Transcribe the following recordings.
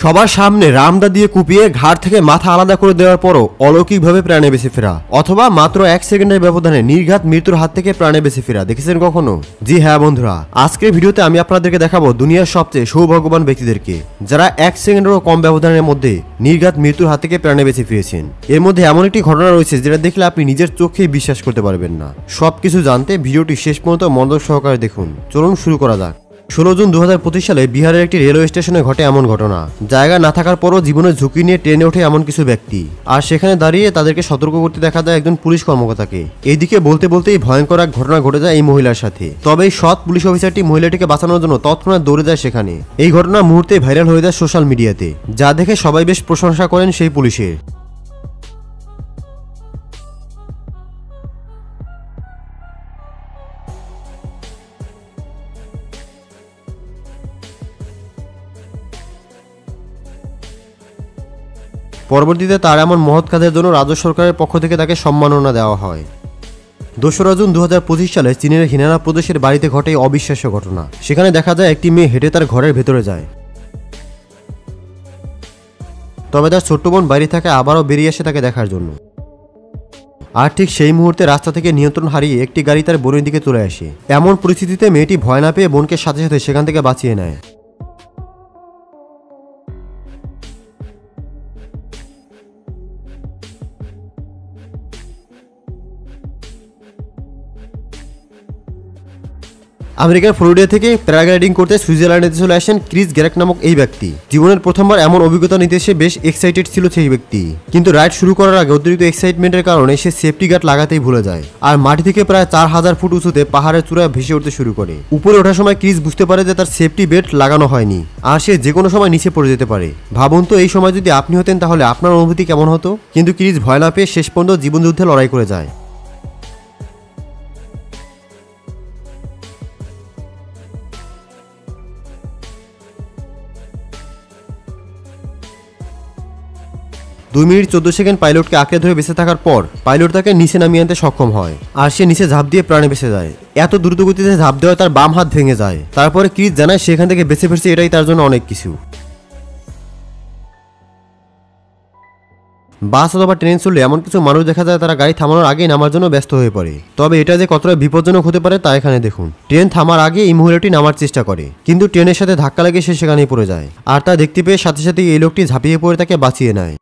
সবার সামনে রামদা দিয়ে কুপিয়ে ঘাড় থেকে মাথা আলাদা করে দেওয়ার পরও অলৌকিকভাবে প্রাণে বেঁচে ফেরা, অথবা মাত্র 1 সেকেন্ডের ব্যবধানে নির্ঘাত মৃত্যুর হাত থেকে প্রাণে বেঁচে ফেরা দেখেছেন কখনো? জি হ্যাঁ বন্ধুরা, আজকের ভিডিওতে আমি আপনাদেরকে দেখাবো দুনিয়ার সবচেয়ে সৌভাগ্যবান ব্যক্তিদেরকে, যারা 1 সেকেন্ডেরও কম ব্যবধানের মধ্যে নির্ঘাত মৃত্যুর হাত থেকে প্রাণে বেঁচে ফিরেছেন। এর মধ্যে এমন একটি ঘটনা রয়েছে যেটা দেখলে আপনি নিজের চোখেই বিশ্বাস করতে পারবেন না। সবকিছু জানতে ভিডিওটি শেষ পর্যন্ত মনোযোগ সহকারে দেখুন। চলুন শুরু করা যাক। 16 জুন 2025 সালে বিহারের একটি রেলওয়ে স্টেশনে ঘটে এমন ঘটনা, জায়গা না থাকার পরও জীবনের ঝুঁকি নিয়ে ট্রেনে ওঠে এমন কিছু ব্যক্তি, আর সেখানে দাঁড়িয়ে তাদেরকে সতর্ক করতে দেখা যায় একজন পুলিশ কর্মকর্তাকে। এইদিকে বলতে বলতেই ভয়ঙ্কর এক ঘটনা ঘটে যায় এই মহিলার সাথে। তবে এই সৎ পুলিশ অফিসারটি মহিলাটিকে বাঁচানোর জন্য তৎক্ষণাৎ দৌড়ে যায় সেখানে। এই ঘটনা মুহূর্তে ভাইরাল হয়ে যায় সোশ্যাল মিডিয়াতে, যা দেখে সবাই বেশ প্রশংসা করেন সেই পুলিশের। পরবর্তীতে তার এমন মহৎ কাজের জন্য রাজ্য সরকারের পক্ষ থেকে তাকে সম্মাননা দেওয়া হয়। 2 জুন 2025 সালে চীনের হিনানা প্রদেশের বাড়িতে ঘটে অবিশ্বাস্য ঘটনা। সেখানে দেখা যায় একটি মেয়ে হেঁটে তার ঘরের ভেতরে যায়, তবে তার ছোট্ট বোন বাইরে থাকে আবারও বেরিয়ে আসে তাকে দেখার জন্য। আর ঠিক সেই মুহূর্তে রাস্তা থেকে নিয়ন্ত্রণ হারিয়ে একটি গাড়ি তার বোনের দিকে চলে আসে। এমন পরিস্থিতিতে মেয়েটি ভয় না পেয়ে বোনকে সাথে সাথে সেখান থেকে বাঁচিয়ে নেয়। আমেরিকার ফ্লোরিডা থেকে প্যারাগ্লাইডিং করতে সুইজারল্যান্ডে চলে আসেন ক্রিস গ্যারেক নামক এই ব্যক্তি। জীবনের প্রথমবার এমন অভিজ্ঞতা নিতে সে বেশ এক্সাইটেড ছিল সেই ব্যক্তি, কিন্তু রাইড শুরু করার আগে অতিরিক্ত এক্সাইটমেন্টের কারণে সে সেফটি গার্ড লাগাতেই ভুলে যায়, আর মাটি থেকে প্রায় 4000 ফুট উঁচুতে পাহাড়ের চূড়ায় ভেসে উঠতে শুরু করে। উপরে ওঠার সময় ক্রিস বুঝতে পারে যে তার সেফটি বেল্ট লাগানো হয়নি, আর সে যে কোনো সময় নিচে পড়ে যেতে পারে। ভাবুন তো এই সময় যদি আপনি হতেন তাহলে আপনার অনুভূতি কেমন হতো? কিন্তু ক্রিস ভয় না পেয়ে শেষ পর্যন্ত জীবনযুদ্ধে লড়াই করে যায়। দুই মিনিট 14 সেকেন্ড পাইলটকে আঁকড়ে ধরে বেঁচে থাকার পর পাইলট তাকে নিচে নামিয়ে আনতে সক্ষম হয়, আর সে নিচে ঝাঁপ দিয়ে প্রাণে বেঁচে যায়। এত দ্রুত গতিতে ঝাঁপ দেওয়ায় তার বাম হাত ভেঙে যায়। তারপরে ক্রিস জানায় সেখান থেকে বেঁচে ফিরছে, এটাই তার জন্য অনেক কিছু। বাস অথবা ট্রেন চললে এমন কিছু মানুষ দেখা যায় তারা গাড়ি থামানোর আগেই নামার জন্য ব্যস্ত হয়ে পড়ে। তবে এটা যে কতটা বিপজ্জনক হতে পারে তা এখানে দেখুন। ট্রেন থামার আগে এই মহিলাটি নামার চেষ্টা করে, কিন্তু ট্রেনের সাথে ধাক্কা লেগে সে সেখানেই পড়ে যায়, আর তা দেখতে পেয়ে সাথে সাথে এই লোকটি ঝাঁপিয়ে পড়ে তাকে বাঁচিয়ে নেয়।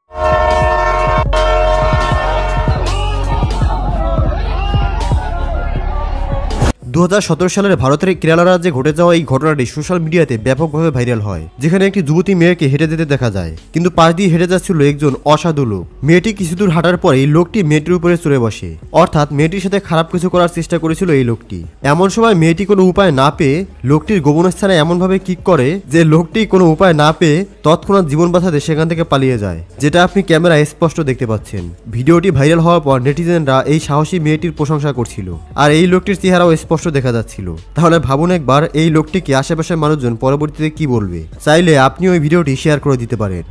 2017 সালের ভারতের কেরালা রাজ্যে ঘটে যাওয়া এই ঘটনাটি সোশ্যাল মিডিয়াতে ব্যাপকভাবে ভাইরাল হয়, যেখানে একটি যুবতী মেয়েকে হেঁটে যেতে দেখা যায়, কিন্তু পাশ দিয়ে হেঁটে যাচ্ছিল একজন অসাধু লোক। মেয়েটি কিছু দূর হাঁটার পরেই লোকটি মেয়েটির উপরে চড়ে বসে, অর্থাৎ মেয়েটির সাথে খারাপ কিছু করার চেষ্টা করেছিল এই লোকটি। এমন সময় মেয়েটি কোনো উপায় না পেয়ে লোকটির গোপন স্থানে এমনভাবে কিক করে যে লোকটি কোনো উপায় না পেয়ে তৎক্ষণাৎ জীবন বাঁচাতে সেখান থেকে পালিয়ে যায়, যেটা আপনি ক্যামেরায় স্পষ্ট দেখতে পাচ্ছেন। ভিডিওটি ভাইরাল হওয়ার পর নেটিজেনরা এই সাহসী মেয়েটির প্রশংসা করছিল, আর এই লোকটির চেহারাও স্পষ্ট দেখা যাচ্ছিল। তাহলে ভাবুন একবার এই লোকটিকে আশেপাশের মানুষজন পরবর্তীতে কি বলবে। চাইলে আপনি ওই ভিডিওটি শেয়ার করে দিতে পারেন।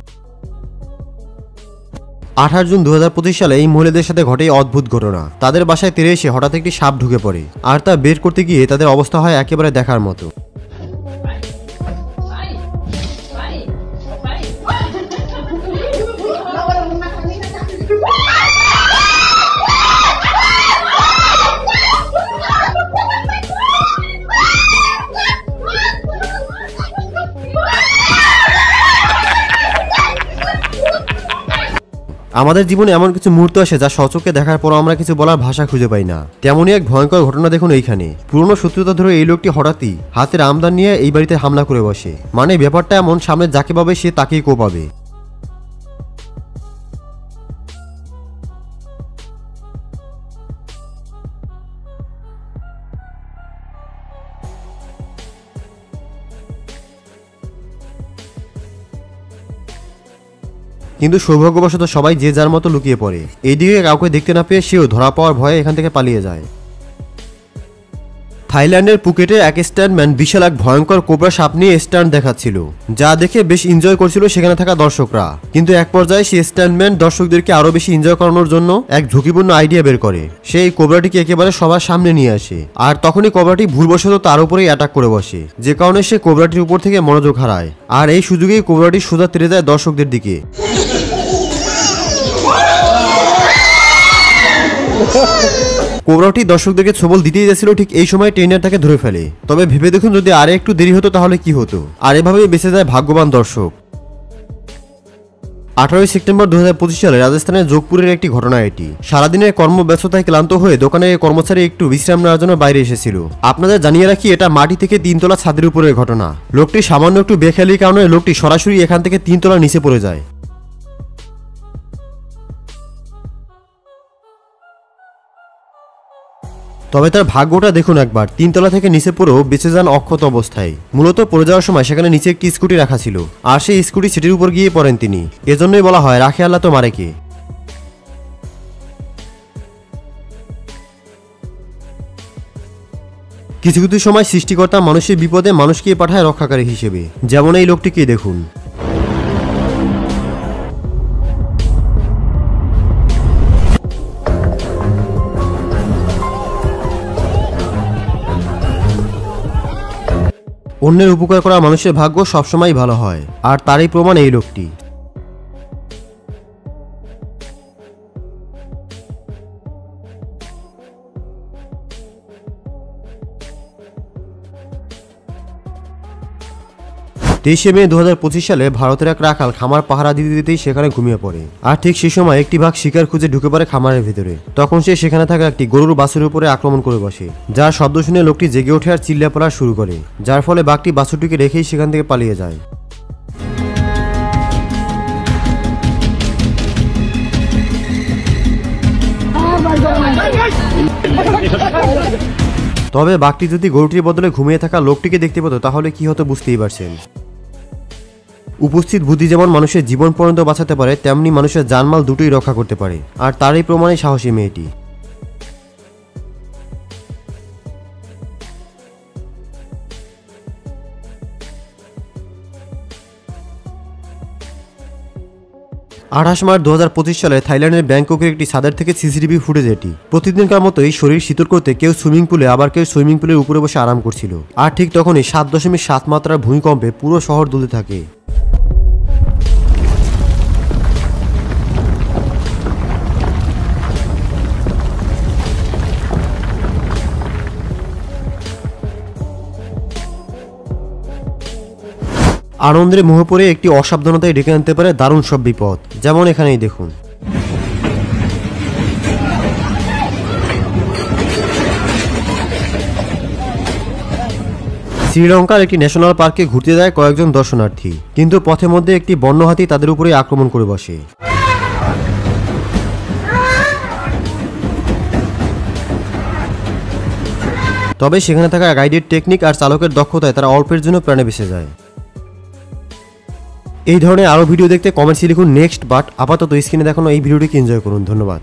28 জুন 2025 সালে এই মহিলাদের সাথে ঘটে অদ্ভুত ঘটনা। তাদের বাসায় তেড়ে এসে হঠাৎ একটি সাপ ঢুকে পড়ে, আর তা বের করতে গিয়ে তাদের অবস্থা হয় একেবারে দেখার মতো। আমাদের জীবনে এমন কিছু মুহূর্ত আসে যা সচক্ষে দেখার পর আমরা কিছু বলার ভাষা খুঁজে পাই না। তেমনই এক ভয়ঙ্কর ঘটনা দেখুন এইখানে। পুরনো শত্রুতা ধরে এই লোকটি হঠাৎই হাতের আমদান নিয়ে এই বাড়িতে হামলা করে বসে। মানে ব্যাপারটা এমন, সামনে যাকে পাবে সে তাকেই কোপাবে। কিন্তু সৌভাগ্যবশত সবাই যে যার মতো লুকিয়ে পড়ে। এইদিকে কাউকে দেখতে না পেয়ে সেও ধরা পাওয়ার ভয়ে এখান থেকে পালিয়ে যায়। থাইল্যান্ডের পুকেটে এক স্ট্যান্ডম্যান বিশাল এক ভয়ঙ্কর কোবরা সাপ নিয়ে স্ট্যান্ড দেখাচ্ছিল, যা দেখে বেশ এনজয় করছিল সেখানে থাকা দর্শকরা। কিন্তু এক পর্যায়ে সেই স্ট্যান্ডম্যান দর্শকদেরকে আরো বেশি এনজয় করানোর জন্য এক ঝুঁকিপূর্ণ আইডিয়া বের করে। সেই কোবরাটিকে একেবারে সবার সামনে নিয়ে আসে, আর তখনই কোবরাটি ভুলবশত তার উপরেই অ্যাটাক করে বসে, যে কারণে সে কোবরাটির উপর থেকে মনোযোগ হারায়। আর এই সুযোগেই কোবরাটি সোজা তেড়ে যায় দর্শকদের দিকে। কোবরাটি দর্শকদেরকে ছবল দিতেই যাচ্ছিল, ঠিক এই সময় ট্রেনার তাকে ধরে ফেলে। তবে ভেবে দেখুন, যদি আরে একটু দেরি হতো তাহলে কি হতো। আর এভাবেই বেঁচে যায় ভাগ্যবান দর্শক। 18 সেপ্টেম্বর 2025 সালে রাজস্থানের যোধপুরের একটি ঘটনা এটি। সারাদিনের কর্মব্যস্ততায় ক্লান্ত হয়ে দোকানের কর্মচারী একটু বিশ্রাম নেওয়ার জন্য বাইরে এসেছিল। আপনাদের জানিয়ে রাখি, এটা মাটি থেকে 3 তলা ছাদের উপরের ঘটনা। লোকটি সামান্য একটু বেখেয়ালির কারণে লোকটি সরাসরি এখান থেকে 3 তলা নিচে পড়ে যায়। তবে তার ভাগ্যটা দেখুন একবার, 3 তলা থেকে নিচে পড়েও বেঁচে যান অক্ষত অবস্থায়। মূলত পড়ে যাওয়ার সময় সেখানে নিচে একটি স্কুটি রাখা ছিল, আর সেই স্কুটি সিটির উপর গিয়ে পড়েন তিনি। এজন্যই বলা হয়, রাখে আল্লাহ তো মারে কে। কিছু কিছু সময় সৃষ্টিকর্তা মানুষের বিপদে মানুষকে পাঠায় রক্ষাকারী হিসেবে, যেমন এই লোকটিকে দেখুন। অন্যের উপকার করা মানুষের ভাগ্য সবসময় ভালো হয়, আর তারই প্রমাণ এই লোকটি। মে 2025 সালে ভারতের এক রাখাল খামার পাহারা দিতে দিতেই সেখানে ঘুমিয়ে পড়ে। আর ঠিক সেই সময় একটি বাঘ শিকার খুঁজে ঢুকে পড়ে খামারের ভিতরে। তখন সে সেখানে থাকা একটি গরুর বাছুরের উপরে আক্রমণ করে বসে, যার শব্দ শুনে লোকটি জেগে ওঠে আর চিল্লাপালা শুরু করে, যার ফলে বাঘটি বাছুরটিকে রেখেই সেখান থেকে পালিয়ে যায়। তবে বাঘটি যদি গরুটির বদলে ঘুমিয়ে থাকা লোকটিকে দেখতে পেত তাহলে কি হতো বুঝতেই পারছেন। উপস্থিত বুদ্ধি যেমন মানুষের জীবন পর্যন্ত বাঁচাতে পারে, তেমনি মানুষের জানমাল দুটোই রক্ষা করতে পারে, আর তারই প্রমাণে সাহসী মেয়েটি। মার্চ 2025 সালে থাইল্যান্ডের ব্যাংককের একটি ছাদের থেকে সিসিটিভি ফুটেজ এটি। প্রতিদিনকার মতোই শরীর শীতল করতে কেউ সুইমিং পুলে, আবার কেউ সুইমিং পুলের উপরে বসে আরাম করছিল। আর ঠিক তখনই 7.7 মাত্রার ভূমিকম্পে পুরো শহর দুলতে থাকে। আনন্দের মোহে পড়ে একটি অসাবধানতায় ডেকে আনতে পারে দারুণ সব বিপদ, যেমন এখানেই দেখুন। শ্রীলঙ্কার একটি ন্যাশনাল পার্কে ঘুরতে যায় কয়েকজন দর্শনার্থী, কিন্তু পথের মধ্যে একটি বন্য হাতি তাদের উপরে আক্রমণ করে বসে। তবে সেখানে থাকা গাইডের টেকনিক আর চালকের দক্ষতায় তারা অল্পের জন্য প্রাণে বেঁচে যায়। এই ধরনের আরও ভিডিও দেখতে কমেন্টসে লিখুন নেক্সট, বাট আপাতত স্ক্রিনে দেখানো এই ভিডিওটিকে এনজয় করুন। ধন্যবাদ।